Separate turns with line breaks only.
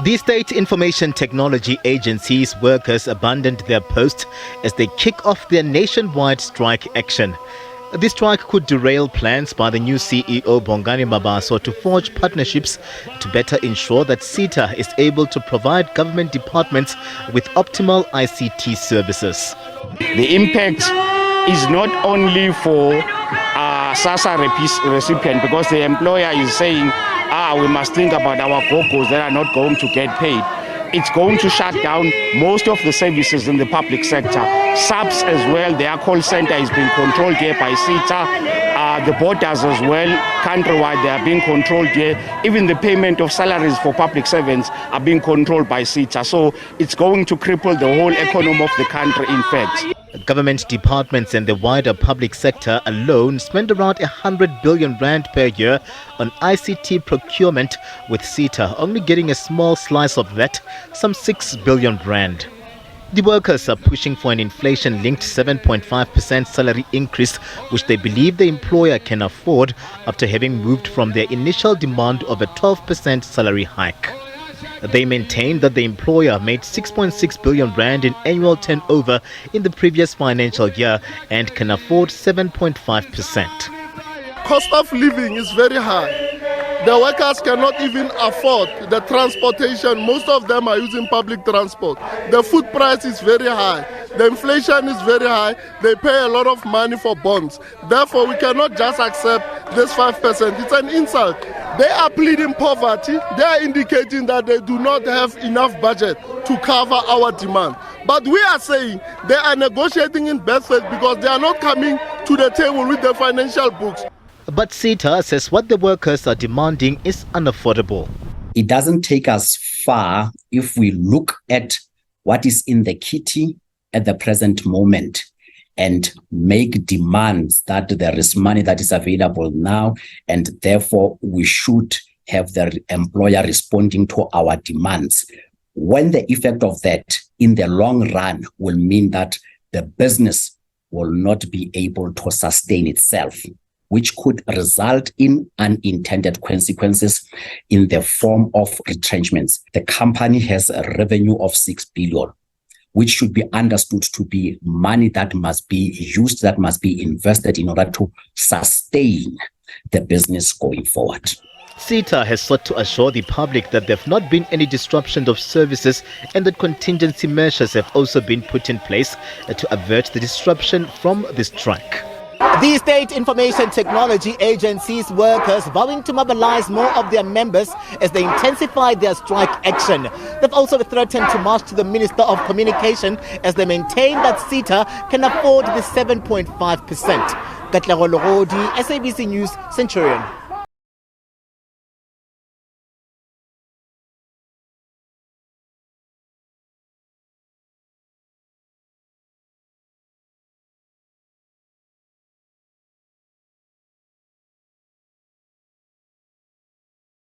The State Information Technology Agency's workers abandoned their post as they kick off their nationwide strike action. The strike could derail plans by the new CEO Bongani Mabaso to forge partnerships to better ensure that SITA is able to provide government departments with optimal ICT services.
The impact is not only for SASA recipient, because the employer is saying, we must think about our gogos that are not going to get paid. It's going to shut down most of the services in the public sector. SABC as well, their call center is being controlled here by SITA. The borders as well, countrywide, they are being controlled here. Even the payment of salaries for public servants are being controlled by SITA. So it's going to cripple the whole economy of the country, in fact.
Government departments and the wider public sector alone spend around 100 billion rand per year on ICT procurement, with SITA only getting a small slice of that, some 6 billion rand. The workers are pushing for an inflation-linked 7.5% salary increase, which they believe the employer can afford after having moved from their initial demand of a 12% salary hike. They maintain that the employer made 6.6 billion rand in annual turnover in the previous financial year and can afford 7.5%.
Cost of living is very high. The workers cannot even afford the transportation. Most of them are using public transport. The food price is very high. The inflation is very high. They pay a lot of money for bonds. Therefore, we cannot just accept this 5%. It's an insult. They are pleading poverty. They are indicating that they do not have enough budget to cover our demand. But we are saying they are negotiating in bad faith because they are not coming to the table with the financial books.
But SITA says what the workers are demanding is unaffordable.
It doesn't take us far if we look at what is in the kitty at the present moment and make demands that there is money that is available now, and therefore we should have the employer responding to our demands. When the effect of that in the long run will mean that the business will not be able to sustain itself, which could result in unintended consequences in the form of retrenchments. The company has a revenue of 6 billion, which should be understood to be money that must be used, that must be invested in order to sustain the business going forward.
SITA has sought to assure the public that there have not been any disruption of services and that contingency measures have also been put in place to avert the disruption from the strike. The State Information Technology Agency's workers vowing to mobilize more of their members as they intensify their strike action. They've also threatened to march to the Minister of Communication as they maintain that SITA can afford the 7.5%. Katlego Logodi, SABC News, Centurion.